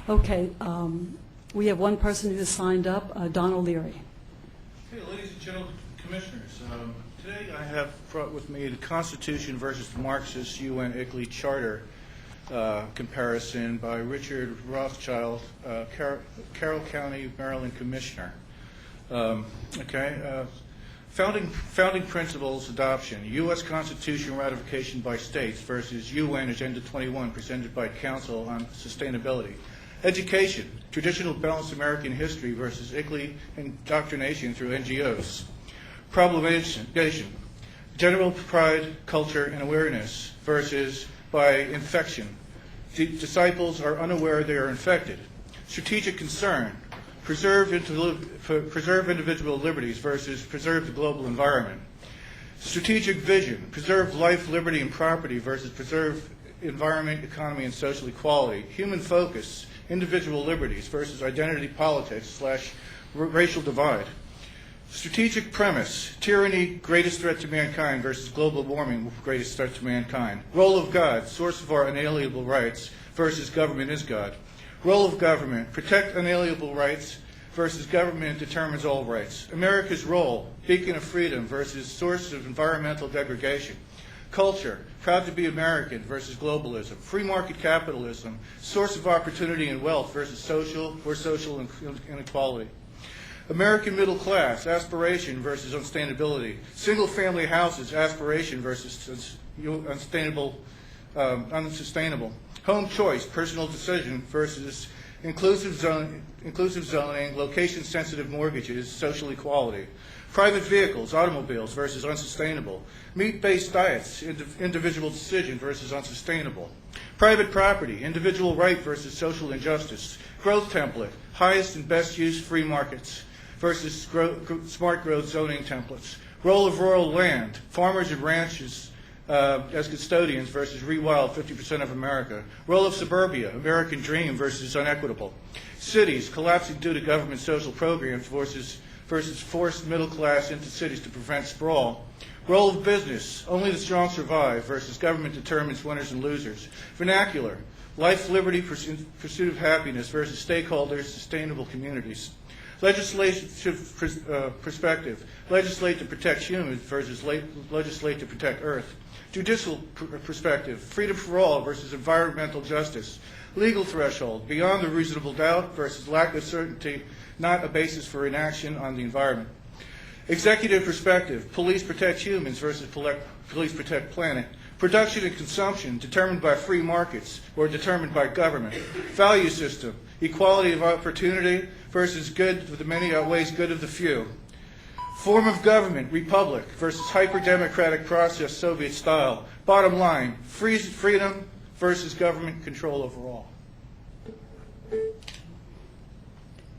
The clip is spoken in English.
Okay, we have one person who has signed up, Don O'Leary. Hey, ladies and gentlemen, commissioners. Today I have brought with me the Constitution versus the Marxist UN ICLEI Charter comparison by Richard Rothschild, Carroll County, Maryland Commissioner. Founding principles adoption, U.S. Constitution ratification by states versus UN Agenda 21 presented by Council on Sustainability. Education, traditional balanced American history versus ICLEI indoctrination through NGOs. Problematization, general pride, culture, and awareness versus by infection. Disciples are unaware they are infected. Strategic concern, preserve individual liberties versus preserve the global environment. Strategic vision, preserve life, liberty, and property versus preserve environment, economy, and social equality. Human focus, individual liberties versus identity politics / racial divide. Strategic premise, tyranny, greatest threat to mankind versus global warming, greatest threat to mankind. Role of God, source of our inalienable rights versus government is God. Role of government, protect unalienable rights versus government determines all rights. America's role, beacon of freedom versus source of environmental degradation. Culture, proud to be American versus globalism. Free market capitalism, source of opportunity and wealth versus social inequality. American middle class, aspiration versus unsustainability. Single family houses, aspiration versus unsustainable. Home choice, personal decision versus inclusive zoning, location sensitive mortgages, social equality. Private vehicles, automobiles versus unsustainable. Meat-based diets, individual decision versus unsustainable. Private property, individual right versus social injustice. Growth template, highest and best use free markets versus smart growth zoning templates. Role of rural land, farmers and ranchers as custodians versus rewild 50% of America. Role of suburbia, American dream versus unequitable. Cities collapsing due to government social programs versus forced middle class into cities to prevent sprawl. Role of business, only the strong survive versus government determines winners and losers. Vernacular, life, liberty, pursuit of happiness versus stakeholders, sustainable communities. Legislative perspective, legislate to protect humans versus legislate to protect Earth. Judicial perspective, freedom for all versus environmental justice. Legal threshold, beyond the reasonable doubt versus lack of certainty, not a basis for inaction on the environment. Executive perspective, police protect humans versus police protect planet. Production and consumption determined by free markets or determined by government. Value system, equality of opportunity versus good of the many outweighs good of the few. Form of government, republic versus hyper-democratic process, Soviet style. Bottom line, freedom versus government control over all.